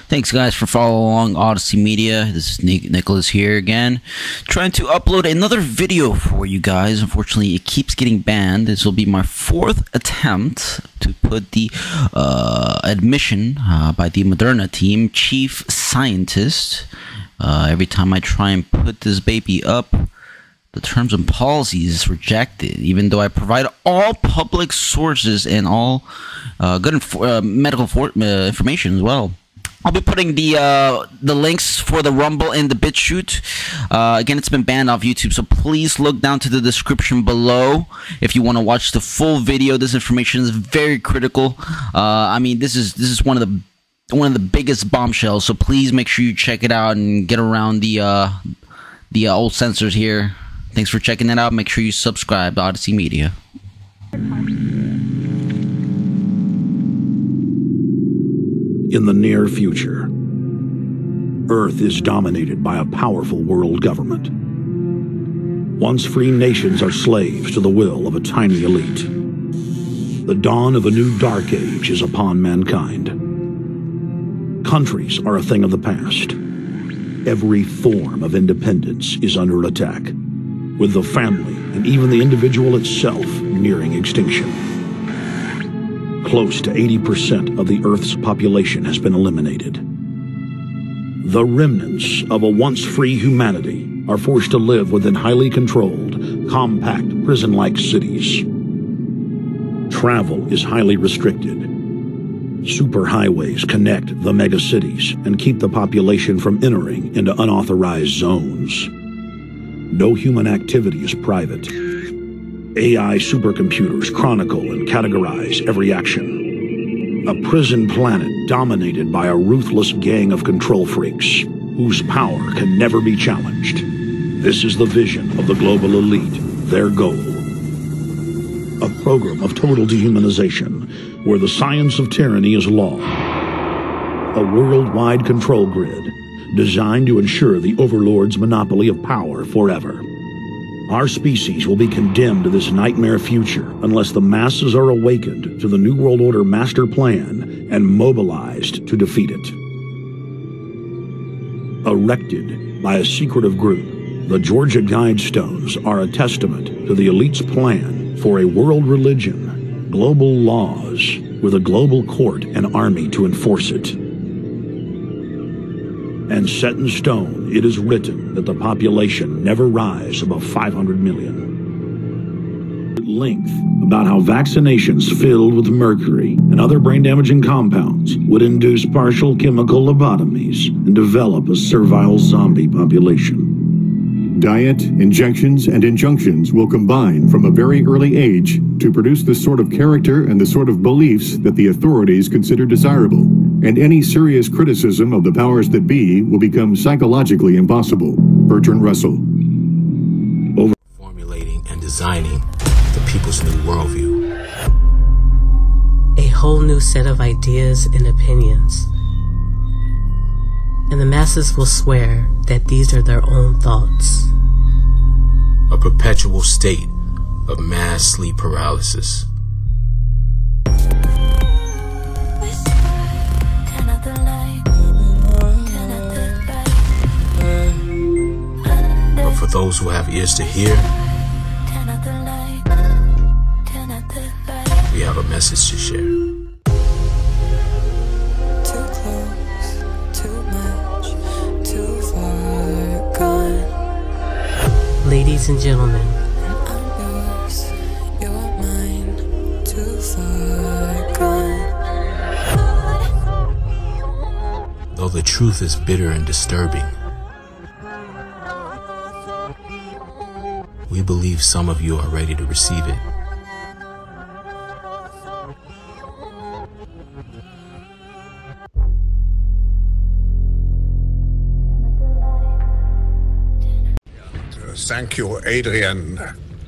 Thanks guys for following along Odyssey Media. This is Nicholas here again, trying to upload another video for you guys. Unfortunately, it keeps getting banned. This will be my fourth attempt to put the admission by the Moderna team chief scientist. Every time I try and put this baby up, the terms and policies is rejected, even though I provide all public sources and all good medical information as well. I'll be putting the links for the Rumble and the BitChute. Again, it's been banned off YouTube, so please look down to the description below if you want to watch the full video. This information is very critical. I mean, this is one of the biggest bombshells, so please make sure you check it out and get around the old censors here. Thanks for checking it out. Make sure you subscribe to Odyssey Media. In the near future, Earth is dominated by a powerful world government. Once free nations are slaves to the will of a tiny elite. The dawn of a new dark age is upon mankind. Countries are a thing of the past. Every form of independence is under attack, with the family and even the individual itself nearing extinction. Close to 80% of the Earth's population has been eliminated. The remnants of a once free humanity are forced to live within highly controlled, compact, prison-like cities. Travel is highly restricted. Superhighways connect the megacities and keep the population from entering into unauthorized zones. No human activity is private. AI supercomputers chronicle and categorize every action. A prison planet dominated by a ruthless gang of control freaks, whose power can never be challenged. This is the vision of the global elite, their goal. A program of total dehumanization, where the science of tyranny is law. A worldwide control grid, designed to ensure the overlord's monopoly of power forever. Our species will be condemned to this nightmare future unless the masses are awakened to the New World Order master plan and mobilized to defeat it. Erected by a secretive group, the Georgia Guidestones are a testament to the elite's plan for a world religion, global laws, with a global court and army to enforce it. And set in stone, it is written that the population never rise above 500 million. At length, about how vaccinations filled with mercury and other brain-damaging compounds would induce partial chemical lobotomies and develop a servile zombie population. Diet, injections, and injunctions will combine from a very early age to produce the sort of character and the sort of beliefs that the authorities consider desirable. And any serious criticism of the powers that be will become psychologically impossible. Bertrand Russell. Formulating and designing the people's new worldview. A whole new set of ideas and opinions. And the masses will swear that these are their own thoughts. A perpetual state of mass sleep paralysis. But for those who have ears to hear, we have a message to share. Ladies and gentlemen, though the truth is bitter and disturbing, we believe some of you are ready to receive it. Thank you, Adrian.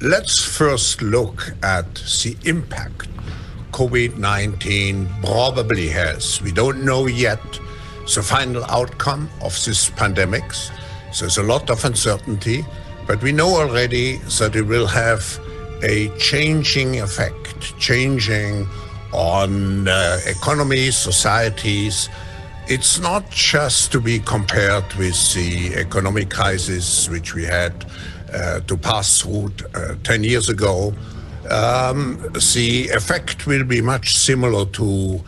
Let's first look at the impact COVID-19 probably has. We don't know yet the final outcome of this pandemic. There's a lot of uncertainty, but we know already that it will have a changing effect, changing on economies, societies, it's not just to be compared with the economic crisis which we had to pass through 10 years ago. The effect will be much similar to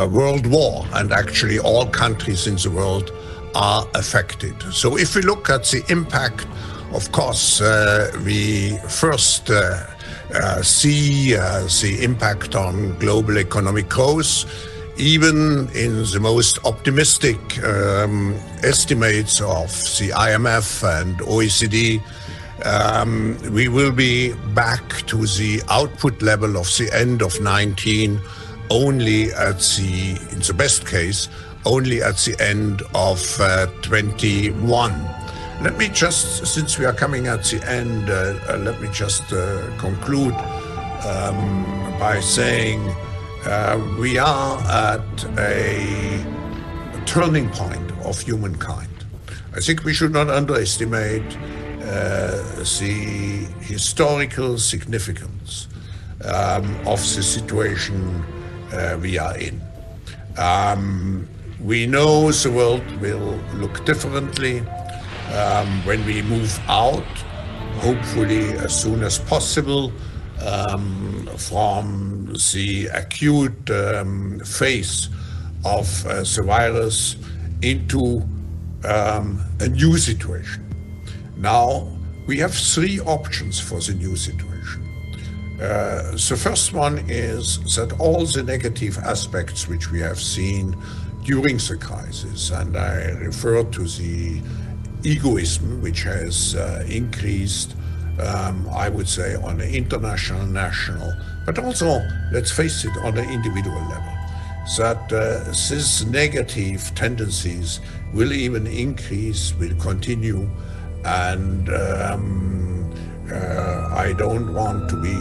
World War, and actually all countries in the world are affected. So if we look at the impact, of course, we first see the impact on global economic growth. Even in the most optimistic estimates of the IMF and OECD, we will be back to the output level of the end of 19 only at the, in the best case, only at the end of 21. Let me just, since we are coming at the end, let me just conclude by saying we are at a turning point of humankind. I think we should not underestimate the historical significance of the situation we are in. We know the world will look differently when we move out, hopefully as soon as possible, from the acute phase of the virus into a new situation. Now, we have three options for the new situation. The first one is that all the negative aspects which we have seen during the crisis, and I refer to the egoism which has increased, I would say, on an international, national, but also, let's face it, on an individual level, that these negative tendencies will even increase, will continue, and I don't want to be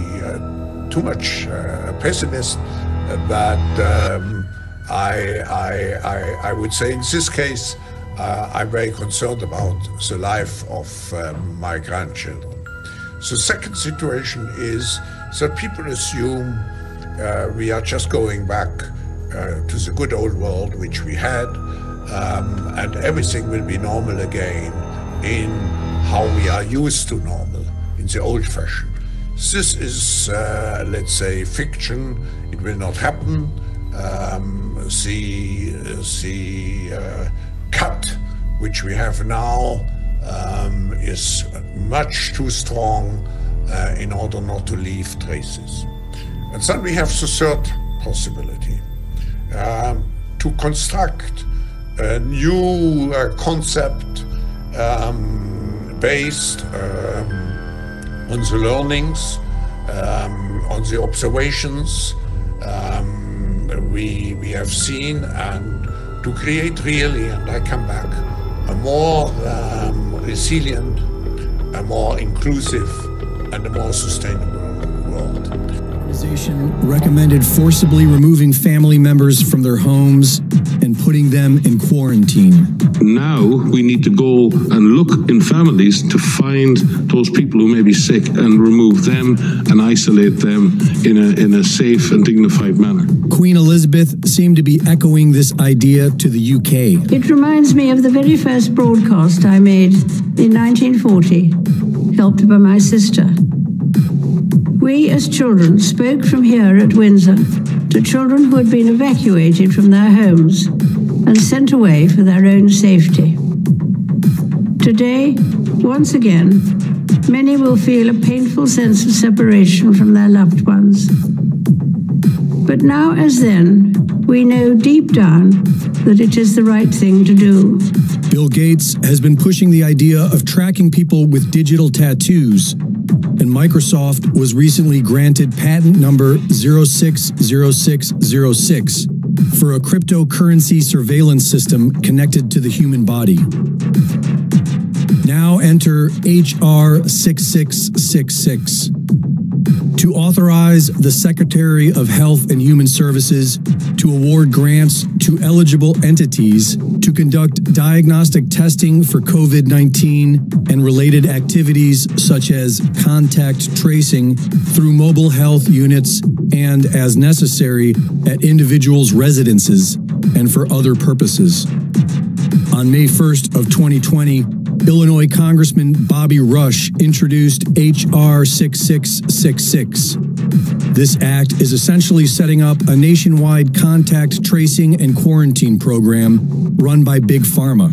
too much a pessimist, but I would say in this case, I'm very concerned about the life of my grandchildren. The second situation is that people assume we are just going back to the good old world which we had, and everything will be normal again in how we are used to normal, in the old fashion. This is, let's say, fiction. It will not happen. The cut which we have now is much too strong in order not to leave traces. And then we have the third possibility, to construct a new concept based on the learnings, on the observations we have seen, and to create really, and I come back, a more resilient, a more inclusive, and a more sustainable world. The organization recommended forcibly removing family members from their homes and putting them in quarantine. Now we need to go and look in families to find those people who may be sick and remove them and isolate them in a safe and dignified manner. Queen Elizabeth seemed to be echoing this idea to the UK. It reminds me of the very first broadcast I made in 1940, helped by my sister. We as children spoke from here at Windsor to children who had been evacuated from their homes and sent away for their own safety. Today, once again, many will feel a painful sense of separation from their loved ones. But now as then, we know deep down that it is the right thing to do. Bill Gates has been pushing the idea of tracking people with digital tattoos, and Microsoft was recently granted patent number 060606 for a cryptocurrency surveillance system connected to the human body. Now enter HR 6666 to authorize the Secretary of Health and Human Services to award grants to eligible entities to conduct diagnostic testing for COVID-19 and related activities such as contact tracing through mobile health units and, as necessary, at individuals' residences. and for other purposes. On May 1st of 2020, Illinois Congressman Bobby Rush introduced H.R. 6666. This act is essentially setting up a nationwide contact tracing and quarantine program run by Big Pharma.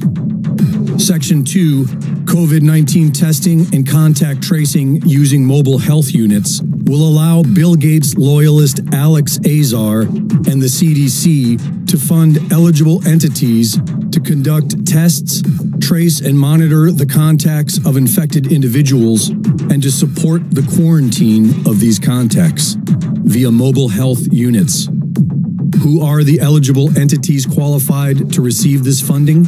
Section 2, COVID-19 testing and contact tracing using mobile health units, will allow Bill Gates loyalist Alex Azar and the CDC to fund eligible entities to conduct tests, trace and monitor the contacts of infected individuals, and to support the quarantine of these contacts via mobile health units. Who are the eligible entities qualified to receive this funding?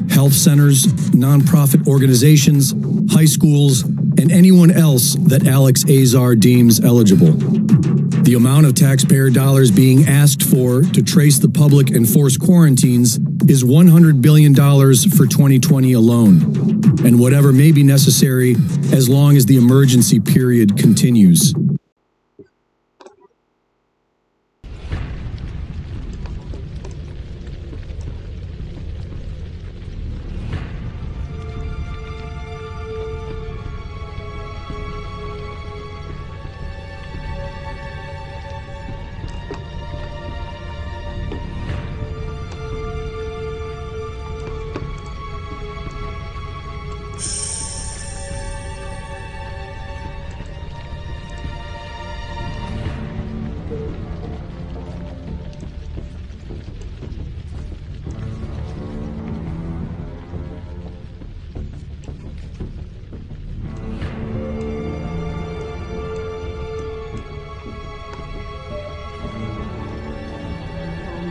Health centers, nonprofit organizations, high schools, and anyone else that Alex Azar deems eligible. The amount of taxpayer dollars being asked for to trace the public and force quarantines is $100 billion for 2020 alone, and whatever may be necessary as long as the emergency period continues.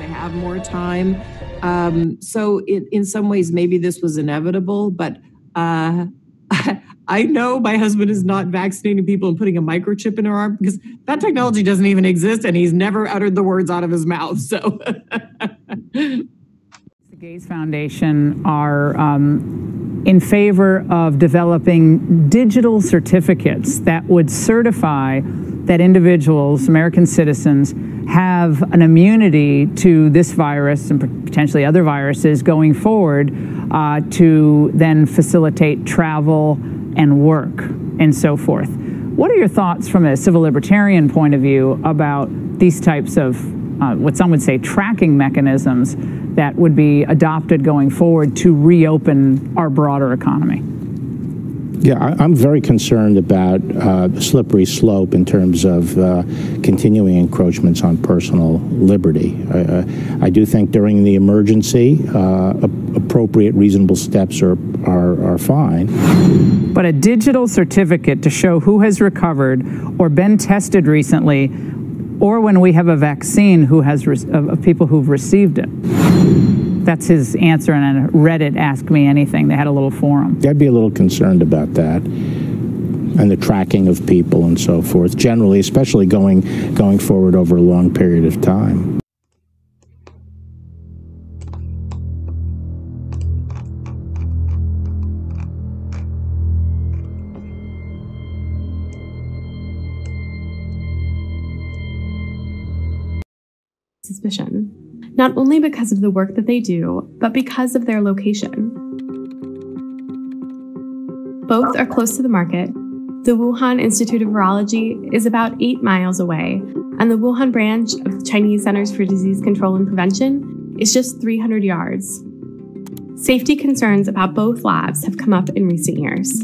Have more time. So in some ways, maybe this was inevitable, but I know my husband is not vaccinating people and putting a microchip in her arm because that technology doesn't even exist and he's never uttered the words out of his mouth. So the Gates Foundation are in favor of developing digital certificates that would certify that individuals, American citizens, have an immunity to this virus and potentially other viruses going forward to then facilitate travel and work and so forth. What are your thoughts from a civil libertarian point of view about these types of what some would say tracking mechanisms that would be adopted going forward to reopen our broader economy? Yeah, I'm very concerned about the slippery slope in terms of continuing encroachments on personal liberty. I do think during the emergency, appropriate, reasonable steps are fine. But a digital certificate to show who has recovered or been tested recently, or when we have a vaccine who has of people who've received it. That's his answer on Reddit, Ask Me Anything. They had a little forum. I'd be a little concerned about that and the tracking of people and so forth, generally, especially going forward over a long period of time. Suspicion. Not only because of the work that they do, but because of their location. Both are close to the market. The Wuhan Institute of Virology is about 8 miles away, and the Wuhan branch of the Chinese Centers for Disease Control and Prevention is just 300 yards. Safety concerns about both labs have come up in recent years.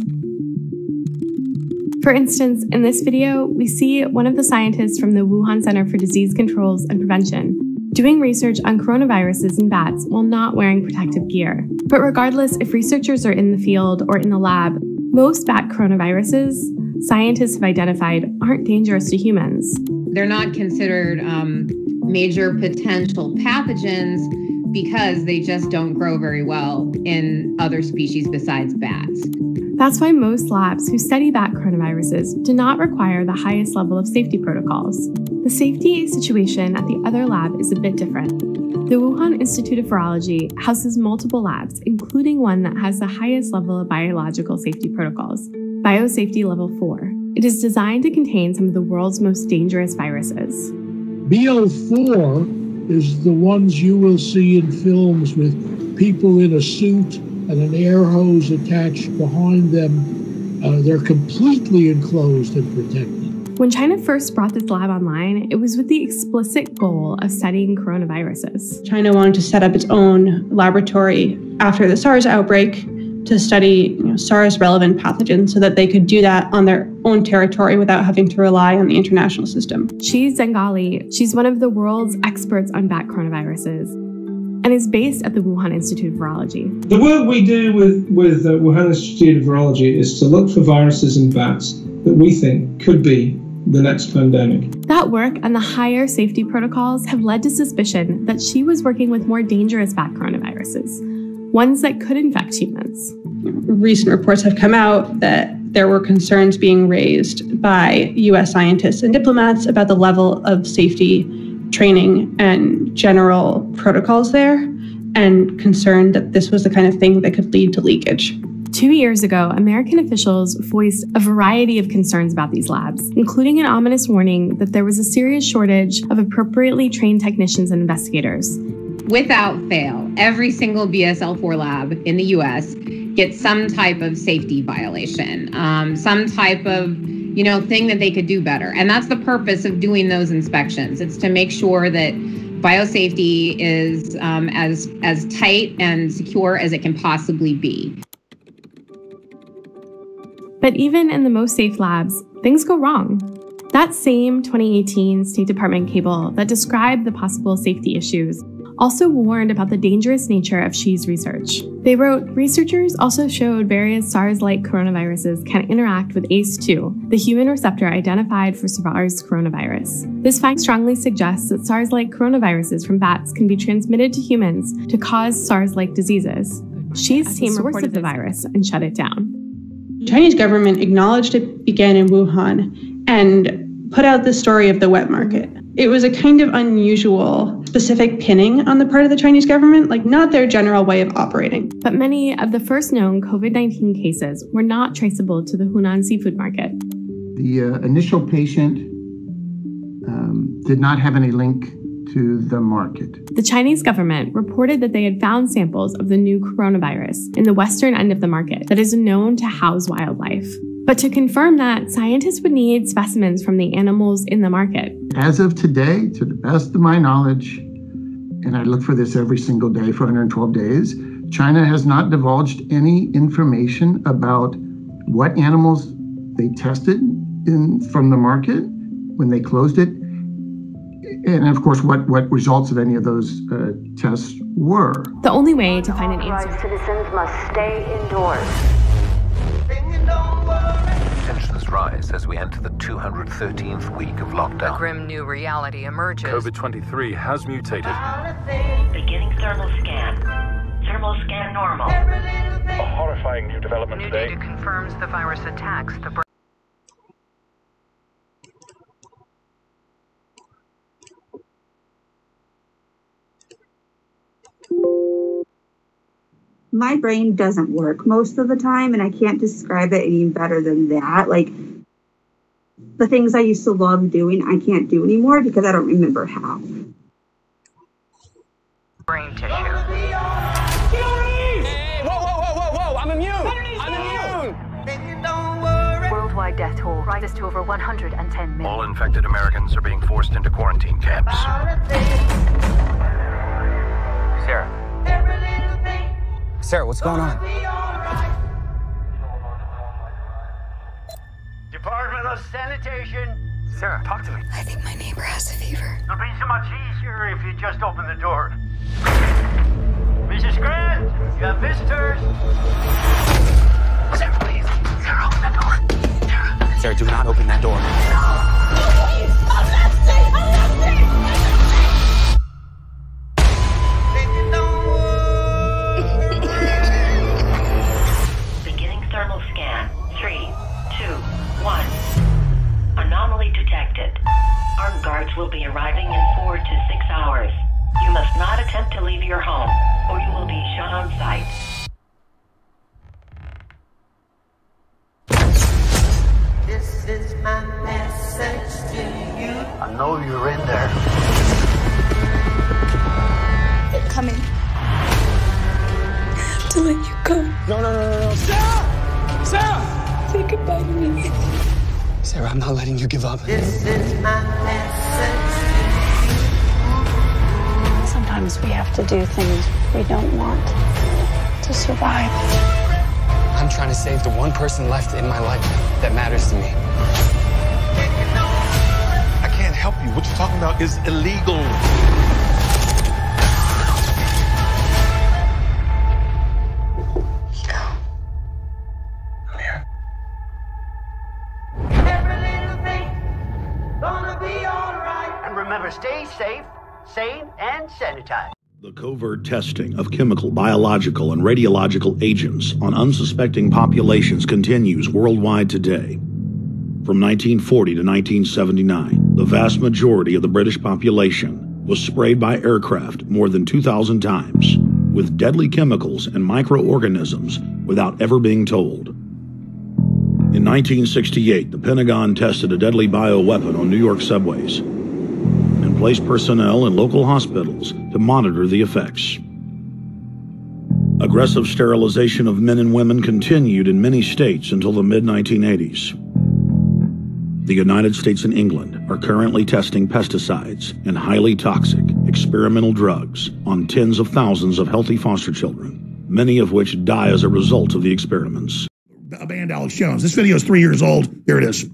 For instance, in this video, we see one of the scientists from the Wuhan Center for Disease Controls and Prevention doing research on coronaviruses in bats while not wearing protective gear. But regardless if researchers are in the field or in the lab, most bat coronaviruses scientists have identified aren't dangerous to humans. They're not considered major potential pathogens because they just don't grow very well in other species besides bats. That's why most labs who study bat coronaviruses do not require the highest level of safety protocols. The safety situation at the other lab is a bit different. The Wuhan Institute of Virology houses multiple labs, including one that has the highest level of biological safety protocols, Biosafety Level 4. It is designed to contain some of the world's most dangerous viruses. BO4 is the ones you will see in films with people in a suit and an air hose attached behind them. They're completely enclosed and protected. When China first brought this lab online, it was with the explicit goal of studying coronaviruses. China wanted to set up its own laboratory after the SARS outbreak to study SARS-relevant pathogens so that they could do that on their own territory without having to rely on the international system. She's Zengali. She's one of the world's experts on bat coronaviruses and is based at the Wuhan Institute of Virology. The work we do with the Wuhan Institute of Virology is to look for viruses in bats that we think could be the next pandemic. That work and the higher safety protocols have led to suspicion that she was working with more dangerous bat coronaviruses, ones that could infect humans. Recent reports have come out that there were concerns being raised by U.S. scientists and diplomats about the level of safety, training, and general protocols there, and concerned that this was the kind of thing that could lead to leakage. 2 years ago, American officials voiced a variety of concerns about these labs, including an ominous warning that there was a serious shortage of appropriately trained technicians and investigators. Without fail, every single BSL-4 lab in the US gets some type of safety violation, some type of thing that they could do better. And that's the purpose of doing those inspections. It's to make sure that biosafety is as tight and secure as it can possibly be. But even in the most safe labs, things go wrong. That same 2018 State Department cable that described the possible safety issues also warned about the dangerous nature of Xi's research. They wrote, researchers also showed various SARS-like coronaviruses can interact with ACE2, the human receptor identified for SARS coronavirus. This fact strongly suggests that SARS-like coronaviruses from bats can be transmitted to humans to cause SARS-like diseases. Xi's team reported the virus and shut it down. The Chinese government acknowledged it began in Wuhan and put out the story of the wet market. It was a kind of unusual, specific pinning on the part of the Chinese government, like not their general way of operating. But many of the first known COVID-19 cases were not traceable to the Hunan seafood market. The initial patient did not have any link to the market. The Chinese government reported that they had found samples of the new coronavirus in the western end of the market that is known to house wildlife. But to confirm that, scientists would need specimens from the animals in the market. As of today, to the best of my knowledge, and I look for this every single day for 112 days, China has not divulged any information about what animals they tested from the market when they closed it, and of course what results of any of those tests were. The only way to find an answer. Citizens must stay indoors. Tensions rise as we enter the 213th week of lockdown. A grim new reality emerges. COVID-23 has mutated. Beginning thermal scan. Thermal scan normal. A horrifying new development New today. data confirms the virus attacks the brain. My brain doesn't work most of the time, and I can't describe it any better than that. Like, the things I used to love doing, I can't do anymore because I don't remember how. Brain tissue. Hey, whoa, I'm immune! I'm immune! Worldwide death toll rises to over 110 million. All infected Americans are being forced into quarantine camps. Sarah, what's going on? Department of Sanitation. Sarah, talk to me. I think my neighbor has a fever. It'll be so much easier if you just open the door. Mrs. Grant, you have visitors. Sarah, please. Sarah, open that door. Sarah, do not open that door. Beginning thermal scan. 3, 2, 1. Anomaly detected. Armed guards will be arriving in 4 to 6 hours. You must not attempt to leave your home, or you will be shot on sight. This is my message to you. I know you're in there. to let you go. No. Sarah! Sarah! Say goodbye to me. Sarah, I'm not letting you give up. This is my message. Sometimes we have to do things we don't want to survive. I'm trying to save the one person left in my life that matters to me. I can't help you. What you're talking about is illegal. And remember, stay safe, sane, and sanitized. The covert testing of chemical, biological, and radiological agents on unsuspecting populations continues worldwide today. From 1940 to 1979, the vast majority of the British population was sprayed by aircraft more than 2,000 times with deadly chemicals and microorganisms without ever being told. In 1968, the Pentagon tested a deadly bioweapon on New York subways and placed personnel in local hospitals to monitor the effects. Aggressive sterilization of men and women continued in many states until the mid-1980s. The United States and England are currently testing pesticides and highly toxic experimental drugs on tens of thousands of healthy foster children, many of which die as a result of the experiments. Banned Alex Jones. This video is 3 years old. Here it is.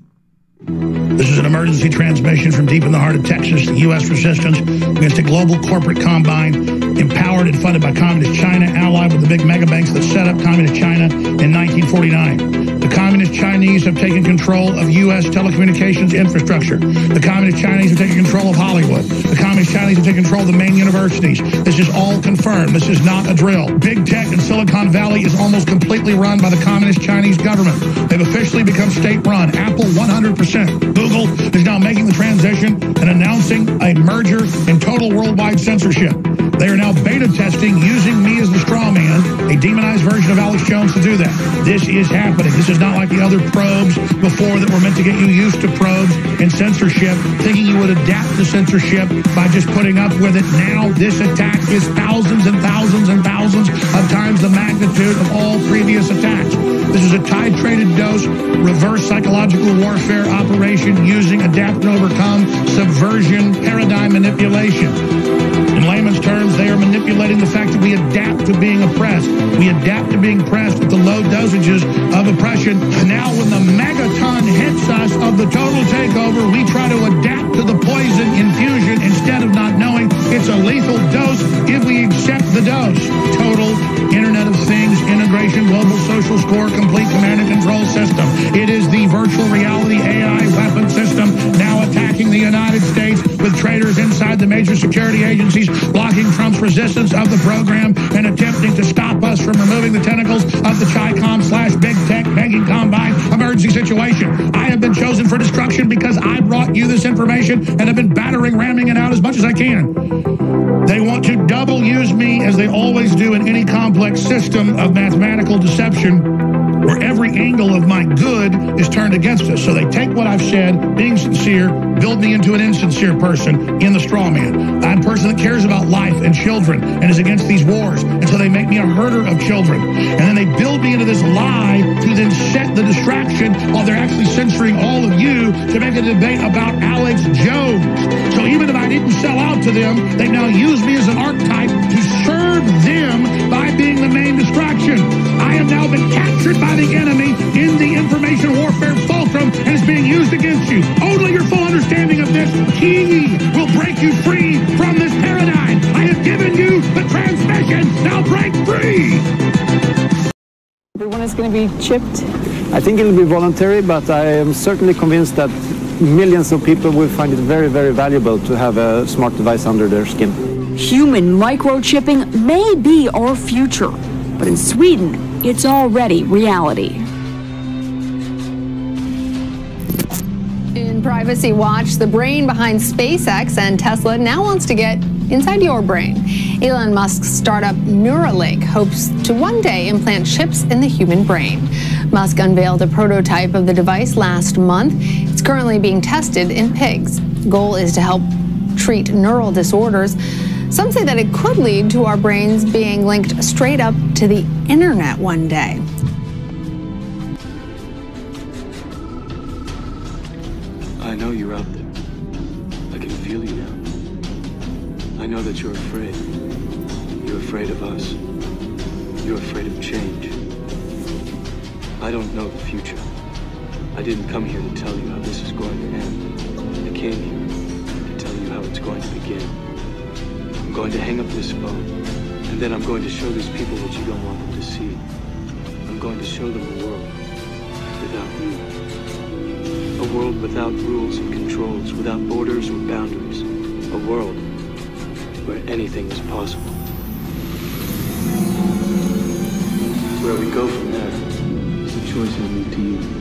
This is an emergency transmission from deep in the heart of Texas, the U.S. resistance against a global corporate combine empowered and funded by Communist China, allied with the big mega banks that set up Communist China in 1949. The Communist Chinese have taken control of U.S. telecommunications infrastructure. The Communist Chinese have taken control of Hollywood. The Communist Chinese have taken control of the main universities. This is all confirmed. This is not a drill. Big tech in Silicon Valley is almost completely run by the Communist Chinese government. They've officially become state-run. Apple, 100%. Google is now making the transition and announcing a merger and total worldwide censorship. They are now beta testing using me as the straw man, a demonized version of Alex Jones, to do that. This is happening. This is not like the other probes before that were meant to get you used to probes and censorship, thinking you would adapt to censorship by just putting up with it. Now this attack is thousands and thousands and thousands of times the magnitude of all previous attacks. This is a titrated dose, reverse psychological warfare operation using adapt and overcome subversion paradigm manipulation. In layman's terms, they are manipulating the fact that we adapt to being oppressed. We adapt to being pressed at the low dosages of oppression. And now when the megaton hits us of the total takeover, we try to adapt to the poison infusion instead of not knowing it's a lethal dose if we accept the dose. Total Internet of Things, integration, global social score, complete command and control system. It is the virtual reality AI weapon system now attacking the United States with traitors inside the major security agencies, blocking Trump's resistance of the program and attempting to stop us from removing the tentacles of the Chi-Com/Big Tech Banking Combine emergency situation. I have been chosen for destruction because I brought you this information and have been ramming it out as much as I can. They want to double use me, as they always do in any complex system of mathematical deception, where every angle of my good is turned against us. So they take what I've said, being sincere, build me into an insincere person in the straw man. I'm a person that cares about life and children and is against these wars. And so they make me a herder of children. And then they build me into this lie to then set the distraction while they're actually censoring all of you to make a debate about Alex Jones. So even if I didn't sell out to them, they now use me as an archetype to serve them by being the main distraction. I have now been captured by the enemy in the information warfare fulcrum and is being used against you. Only your full understanding of this key will break you free from this paradigm. I have given you the transmission. Now break free. Everyone is going to be chipped. I think it will be voluntary, but I am certainly convinced that millions of people will find it very, very valuable to have a smart device under their skin. Human microchipping may be our future, but in Sweden, it's already reality. In Privacy Watch, the brain behind SpaceX and Tesla now wants to get inside your brain. Elon Musk's startup Neuralink hopes to one day implant chips in the human brain. Musk unveiled a prototype of the device last month. It's currently being tested in pigs. The goal is to help treat neural disorders. Some say that it could lead to our brains being linked straight up to the internet one day. I know you're out there. I can feel you now. I know that you're afraid. You're afraid of us. You're afraid of change. I don't know the future. I didn't come here to tell you how this is going to end. I came here to tell you how it's going to begin. I'm going to hang up this phone, and then I'm going to show these people what you don't want them to see. I'm going to show them a world without you. A world without rules and controls, without borders or boundaries. A world where anything is possible. Where we go from there is a choice I leave to you.